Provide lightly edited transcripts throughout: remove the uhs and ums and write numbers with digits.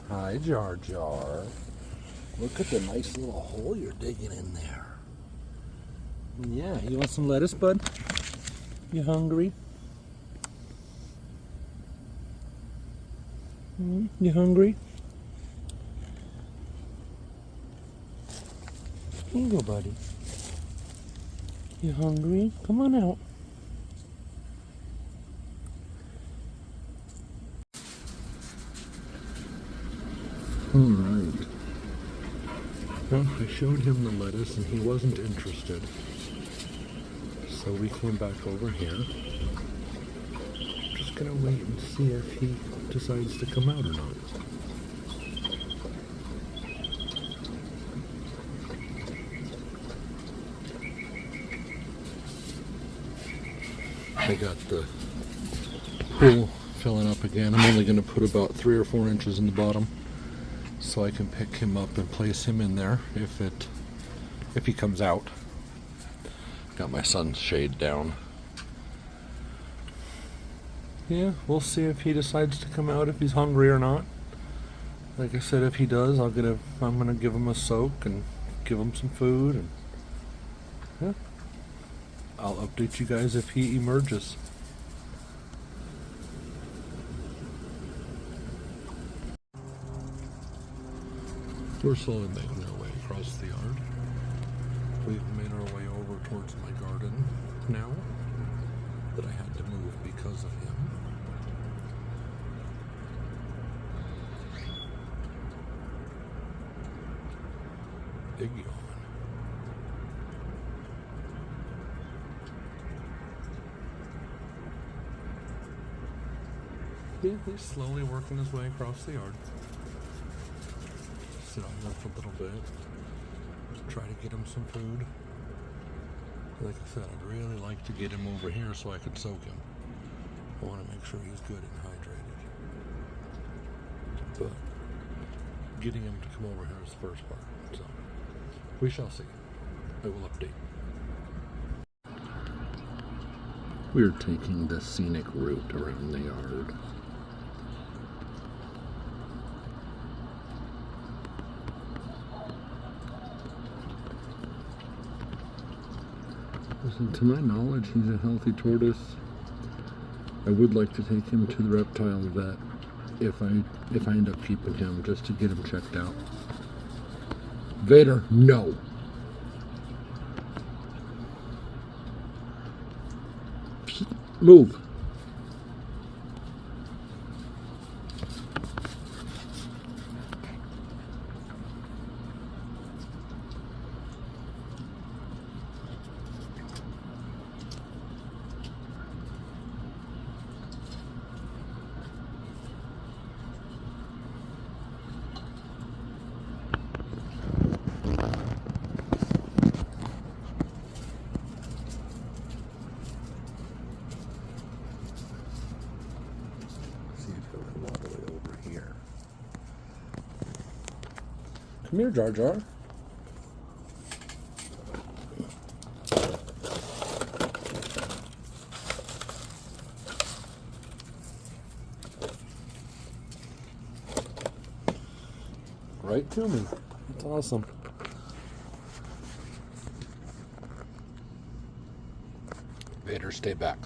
Hi, Jar Jar. Look at the nice little hole you're digging in there. Yeah, you want some lettuce, bud? You hungry? You hungry? Here you go, buddy. You hungry? Come on out. Alright. Well, I showed him the lettuce and he wasn't interested. So we came back over here. Just gonna wait and see if he decides to come out or not. I got the pool filling up again. I'm only gonna put about 3 or 4 inches in the bottom, so I can pick him up and place him in there if he comes out. Got my sun's shade down. Yeah, we'll see if he decides to come out, if he's hungry or not. Like I said, if he does, I'm gonna give him a soak and give him some food, and yeah, I'll update you guys if he emerges. We're slowly making our way across the yard. We've made our way over towards my garden now that I had to move because of him. Big yawn. Yeah, he's slowly working his way across the yard. Sit on there for a little bit. Try to get him some food. Like I said, I'd really like to get him over here so I could soak him. I want to make sure he's good and hydrated. But getting him to come over here is the first part. So we shall see. I will update. We're taking the scenic route around the yard. Listen, to my knowledge, he's a healthy tortoise. I would like to take him to the reptile vet if I end up keeping him, just to get him checked out. Vader, no. Move. Come here, Jar Jar. Right to me. That's awesome. Vader, stay back.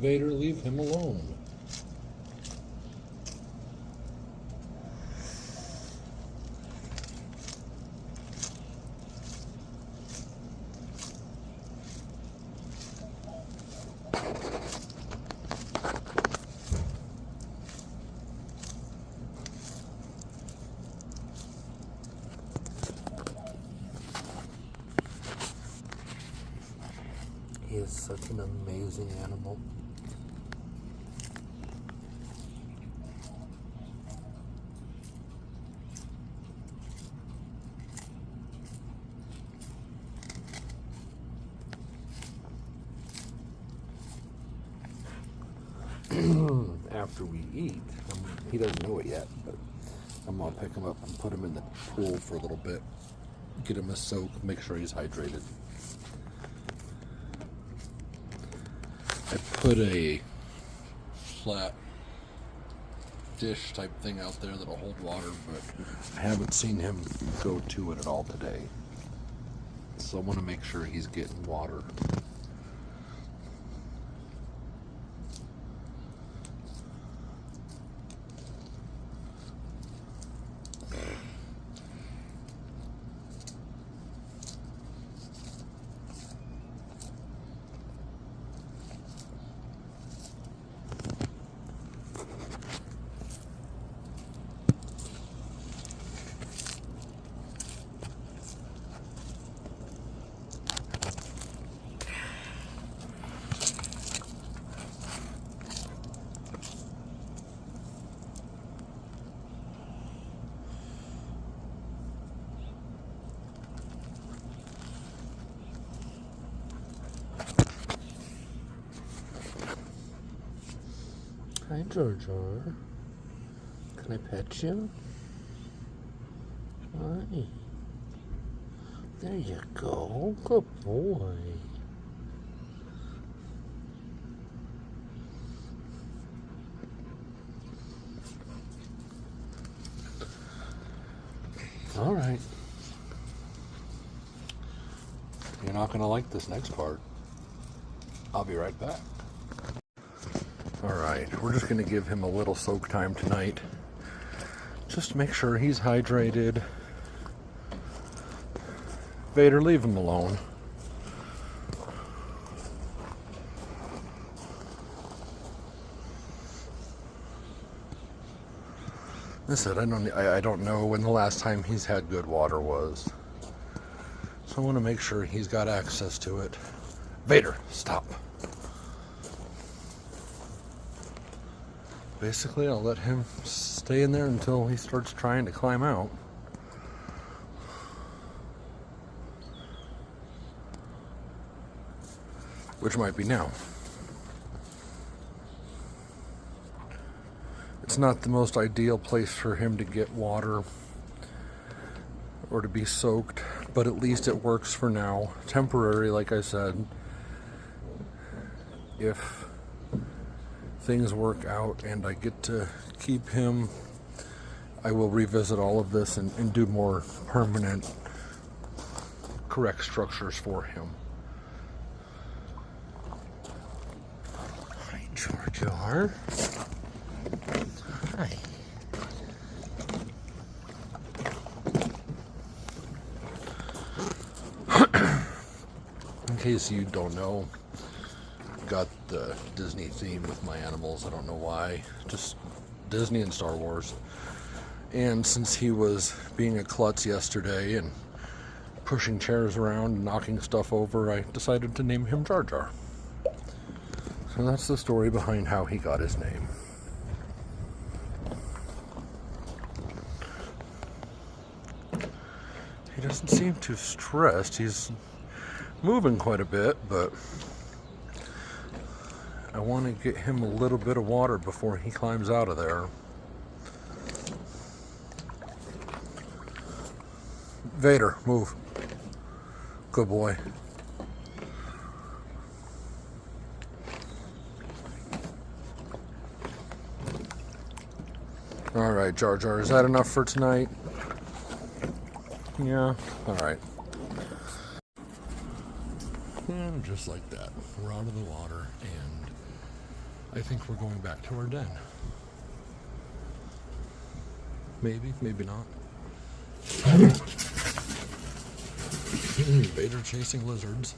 Vader, leave him alone. is such an amazing animal. After we eat, he doesn't know it yet, but I'm gonna pick him up and put him in the pool for a little bit, get him a soak, make sure he's hydrated. I put a flat dish type thing out there that'll hold water, but I haven't seen him go to it at all today. So I want to make sure he's getting water. Hi, Jar Jar. Can I pet you? Hi. There you go. Good boy. All right. You're not going to like this next part. I'll be right back. Alright, we're just going to give him a little soak time tonight. Just to make sure he's hydrated. Vader, leave him alone. Listen, I don't know when the last time he's had good water was. So I want to make sure he's got access to it. Vader, stop. Basically, I'll let him stay in there until he starts trying to climb out. Which might be now. It's not the most ideal place for him to get water or to be soaked, but at least it works for now. Temporary, like I said. If things work out and I get to keep him, I will revisit all of this and do more permanent, correct structures for him. Hi, Jar Jar. Hi. In case you don't know, got the Disney theme with my animals. I don't know why, just Disney and Star Wars. And since he was being a klutz yesterday and pushing chairs around and knocking stuff over, I decided to name him Jar Jar. So that's the story behind how he got his name. He doesn't seem too stressed. He's moving quite a bit, but I want to get him a little bit of water before he climbs out of there. Vader, move. Good boy. All right, Jar Jar, is that enough for tonight? Yeah, all right. And just like that, we're out of the water, and I think we're going back to our den. Maybe, maybe not. Vader chasing lizards.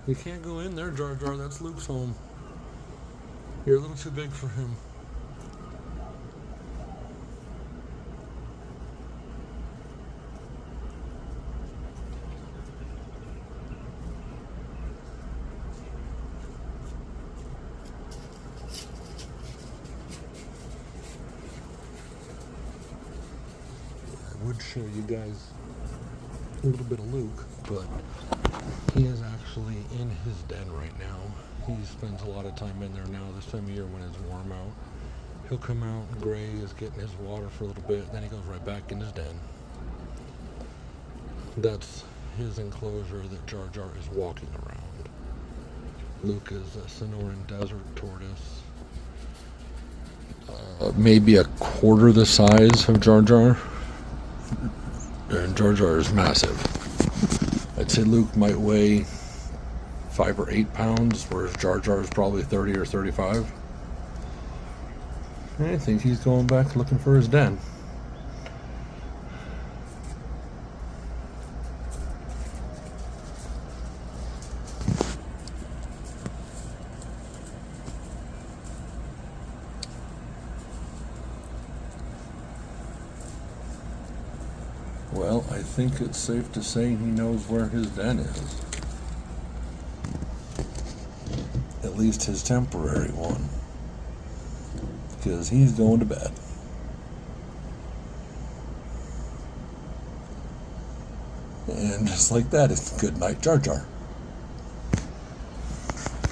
You can't go in there, Jar Jar. That's Luke's home. You're a little too big for him. would show you guys a little bit of Luke, but he is actually in his den right now. He spends a lot of time in there now this time of year when it's warm out. He'll come out and graze, getting his water for a little bit, then he goes right back in his den. That's his enclosure that Jar Jar is walking around. Luke is a Sonoran desert tortoise. Maybe a quarter the size of Jar Jar. And Jar Jar is massive. I'd say Luke might weigh 5 or 8 pounds, whereas Jar Jar is probably 30 or 35. I think he's going back looking for his den. Well, I think it's safe to say he knows where his den is. At least his temporary one. Because he's going to bed. And just like that, it's good night, Jar Jar.